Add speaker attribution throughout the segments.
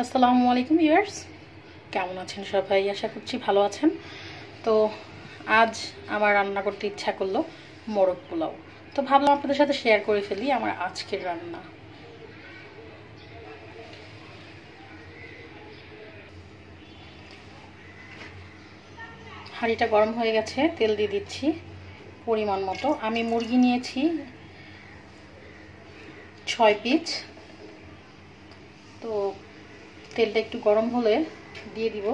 Speaker 1: আসসালামু আলাইকুম ভিউয়ার্স, কেমন আছেন সবাই? আশা করছি ভালো আছেন। তো আজ আমার রান্না করতে ইচ্ছা করলো মোরগ পোলাও। তো ভাবলাম আপনাদের সাথে শেয়ার করে ফেলি আমার আজকের রান্না। হাঁড়িটা গরম হয়ে গেছে, তেল দিয়ে দিচ্ছি পরিমাণ মতো। আমি মুরগি নিয়েছি 6 পিস। তো তেলটা একটু গরম হলে দিয়ে দিব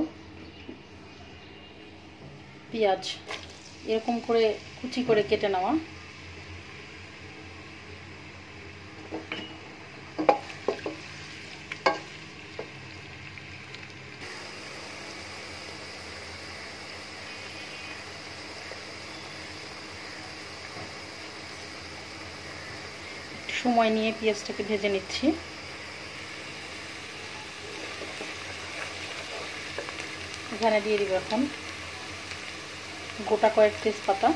Speaker 1: পেঁয়াজ, এরকম করে কুচি করে কেটে নেওয়া। সময় নিয়ে পেঁয়াজটাকে ভেজে নিচ্ছি। এখানে দিয়ে দিব এখন গোটা কয়েক তেজপাতা,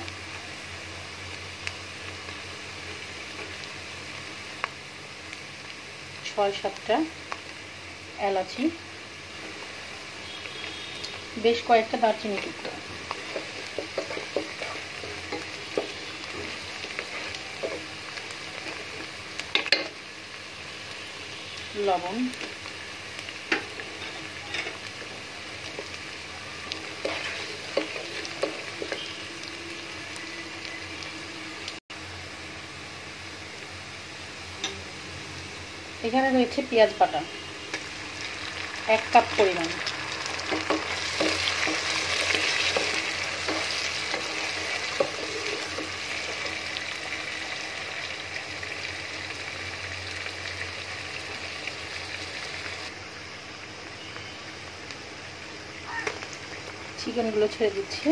Speaker 1: ছয় সাতটা এলাচি, বেশ কয়েকটা দারচিনি টুকরো, লবণ, এখানে রয়েছে পেঁয়াজ বাটা 1 কাপ পরিমাণ। চিকেনগুলো ছেড়ে দিচ্ছি।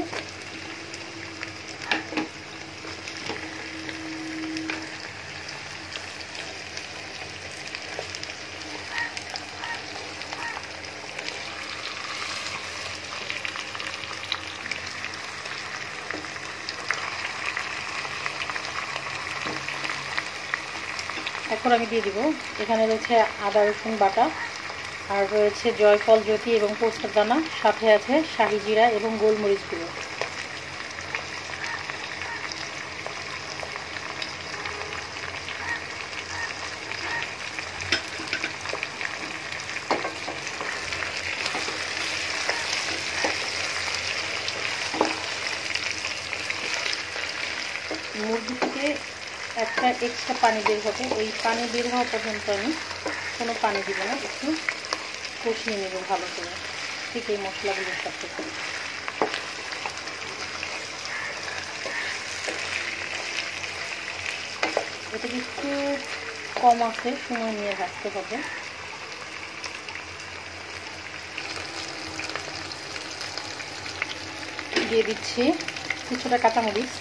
Speaker 1: এখন আমি দিয়ে দিব, এখানে রয়েছে আদা রসুন বাটা, আর রয়েছে জয়ফল জ্যোতি এবং পোস্তের দানা, সাথে আছে শাহি জিরা এবং গোলমরিচ গুঁড়ো। মুরগি থেকে একটা এক্সট্রা পানি বের হবে, ওই পানি বের হওয়া পর্যন্ত আমি কোনো পানি দিব না, একটু কষিয়ে নেব ভালো করে, ঠিক এই মশলাগুলোর সাথে। এটাকে একটু কম আছে সময় নিয়ে রাখতে হবে। দিয়ে দিচ্ছি কিছুটা কাঁচামরিচ,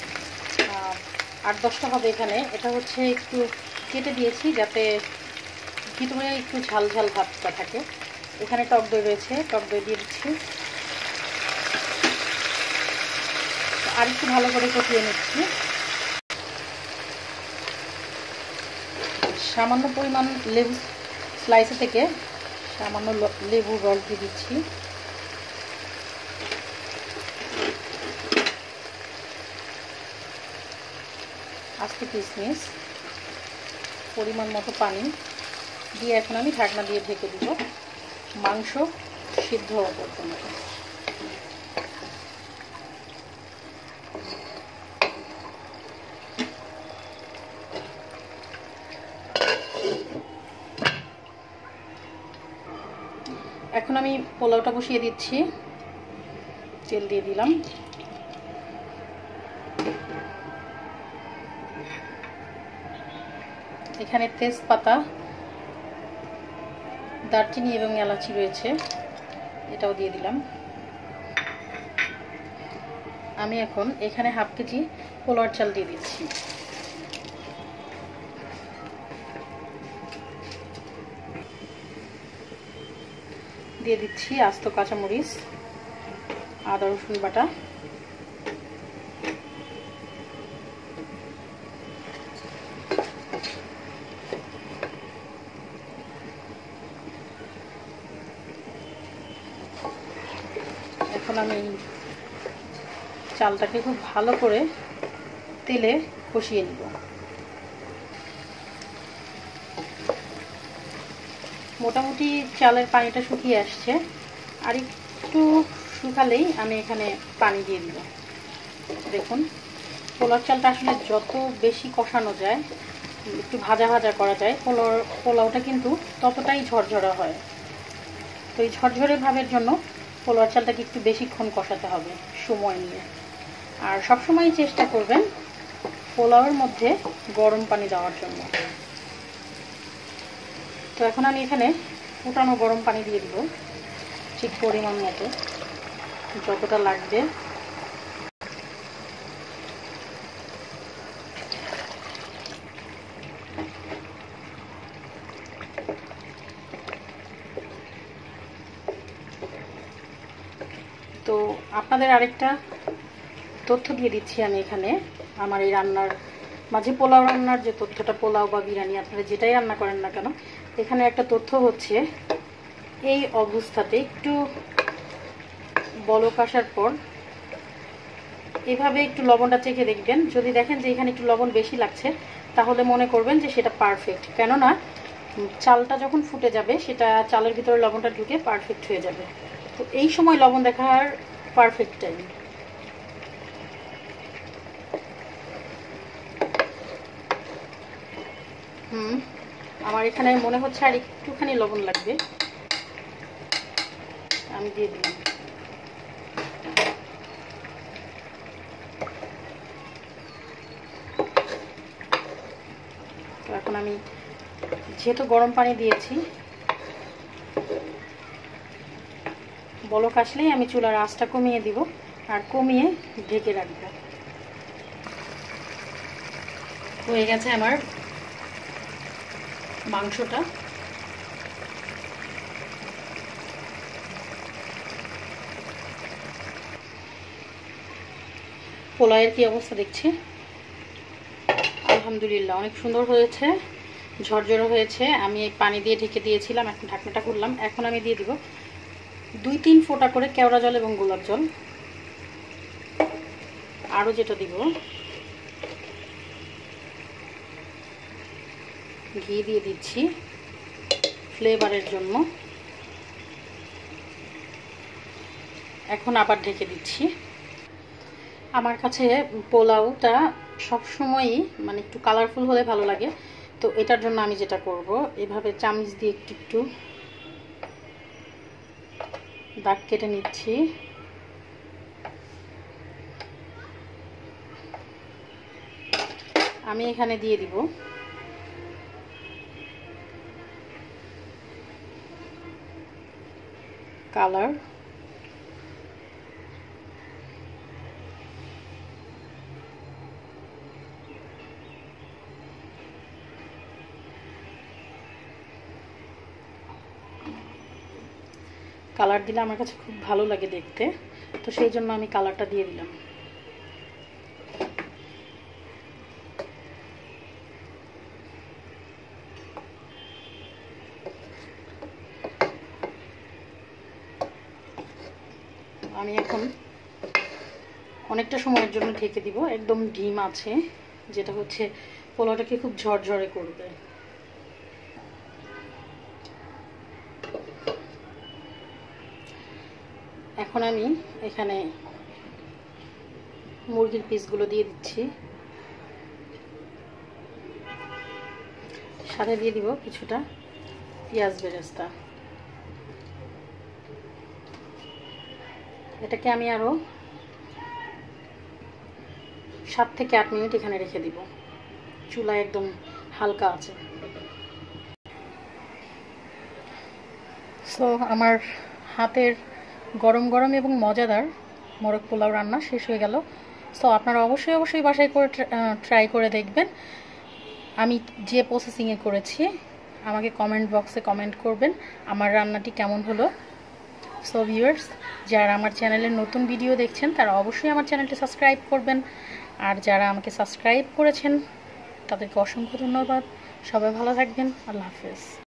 Speaker 1: 8-10টা হবে এখানে। এটা হচ্ছে একটু কেটে দিয়েছি যাতে ভিতরে একটু ঝাল ঝাল ভাবটা থাকে। এখানে টক দই রয়েছে, টক দই দিয়ে দিচ্ছি। আর একটু ভালো করে কষিয়ে নিচ্ছি। সামান্য পরিমাণ লেবু স্লাইসে থেকে সামান্য লেবুর রস দিয়ে দিচ্ছি। আস্তে কিশমিশ, পরিমাণ মতো পানি দিয়ে এখন আমি ঢাকনা দিয়ে ঢেকে দিব মাংস সিদ্ধ হওয়া পর্যন্ত। এখন আমি পোলাওটা বসিয়ে দিচ্ছি, তেল দিয়ে দিলাম। এখানে তেজপাতা, দারচিনি এবং এলাচি রয়েছে, এটাও দিয়ে দিলাম। আমি এখন এখানে হাফ কেজি পোলাওর চাল দিয়ে দিচ্ছি। দিয়ে দিচ্ছি আস্ত কাঁচামরিচ, আদা রসুন বাটা, এখন আমি চালটাকে খুব ভালো করে তেলে কষিয়ে নিব। মোটামুটি চালের পানিটা শুকিয়ে আসছে, আর একটু শুকালেই আমি এখানে পানি দিয়ে দিব। দেখুন, পোলাও চালটা আসলে যত বেশি কষানো যায়, একটু ভাজা ভাজা করা যায়, পোলাওটা কিন্তু ততটাই ঝরঝরা হয়। তো এই ঝরঝরে ভাবের জন্য পোলাও চালটাকে একটু বেশিক্ষণ কষাতে হবে সময় নিয়ে। আর সবসময় চেষ্টা করবেন পোলাওয়ের মধ্যে গরম পানি দেওয়ার জন্য। তো এখন আমি এখানে ফুটানো গরম পানি দিয়ে দিব, ঠিক পরিমাণ মতো, যতটা লাগবে। তো আপনাদের আরেকটা তথ্য দিয়ে দিচ্ছি আমি এখানে, আমার এই রান্নার মাঝে পোলাও রান্নার যে তথ্যটা, পোলাও বা বিরিয়ানি আপনারা যেটাই রান্না করেন না কেন, এখানে একটা তথ্য হচ্ছে এই অবস্থাতে একটু বলক আসার পর এভাবে একটু লবণটা চেখে দেখবেন। যদি দেখেন যে এখানে একটু লবণ বেশি লাগছে, তাহলে মনে করবেন যে সেটা পারফেক্ট। কেননা চালটা যখন ফুটে যাবে, সেটা চালের ভিতরে লবণটা ঢুকে পারফেক্ট হয়ে যাবে। তো এই সময় লবণ দেখার পারফেক্ট টাইম। আমার এখানে মনে হচ্ছে আর একটুখানি লবণ লাগবে, আমি দিয়ে দিলাম। তো এখন আমি যেহেতু গরম পানি দিয়েছি, বলক আসলেই আমি চুলার আঁচটা কমিয়ে দিব, আর কমিয়ে ঢেকে রাখবো। হয়ে গেছে আমার মাংসটা। পোলাওয়ের কি অবস্থা দেখছি, আলহামদুলিল্লাহ অনেক সুন্দর হয়েছে, ঝরঝরে হয়েছে। আমি পানি দিয়ে ঢেকে দিয়েছিলাম, এখন ঢাকনাটা খুললাম। এখন আমি দিয়ে দিব 2-3 ফোঁটা করে কেওড়া জল এবং গোলাপ জল। আরও যেটা দিব, ঘি দিয়ে দিচ্ছি ফ্লেভারের জন্য। এখন আবার ঢেকে দিচ্ছি। আমার কাছে পোলাওটা সবসময়ই মানে একটু কালারফুল হলে ভালো লাগে। তো এটার জন্য আমি যেটা করব, এভাবে চামচ দিয়ে একটু একটু দাগ কেটে নিচ্ছি। আমি এখানে দিয়ে দিব কালার, কালার দিলে আমার কাছে খুব ভালো লাগে দেখতে, তো সেই জন্য আমি কালারটা দিয়ে দিলাম। আমি এখন অনেকটা সময়ের জন্য ঢেকে দিব, একদম ডিম আছে, যেটা হচ্ছে পোলাওটাকে খুব ঝরঝরে করবে। এখন আমি এখানে মুরগির পিসগুলো দিয়ে দিচ্ছি, সাথে দিয়ে দিব কিছুটা পেঁয়াজ বেরেস্তা। এটাকে আমি আরও 7 থেকে 8 মিনিট এখানে রেখে দিব, চুলা একদম হালকা আছে। সো আমার হাতের গরম গরম এবং মজাদার মোরগ পোলাও রান্না শেষ হয়ে গেল। সো আপনারা অবশ্যই বাসায় করে ট্রাই করে দেখবেন। আমি যে প্রসেসিংয়ে করেছি আমাকে কমেন্ট বক্সে কমেন্ট করবেন আমার রান্নাটি কেমন হলো। সো ভিউয়ার্স, যারা আমার চ্যানেলের নতুন ভিডিও দেখছেন তারা অবশ্যই আমার চ্যানেলটি সাবস্ক্রাইব করবেন, আর যারা আমাকে সাবস্ক্রাইব করেছেন তাদেরকে অসংখ্য ধন্যবাদ। সবাই ভালো থাকবেন। আল্লাহ হাফেজ।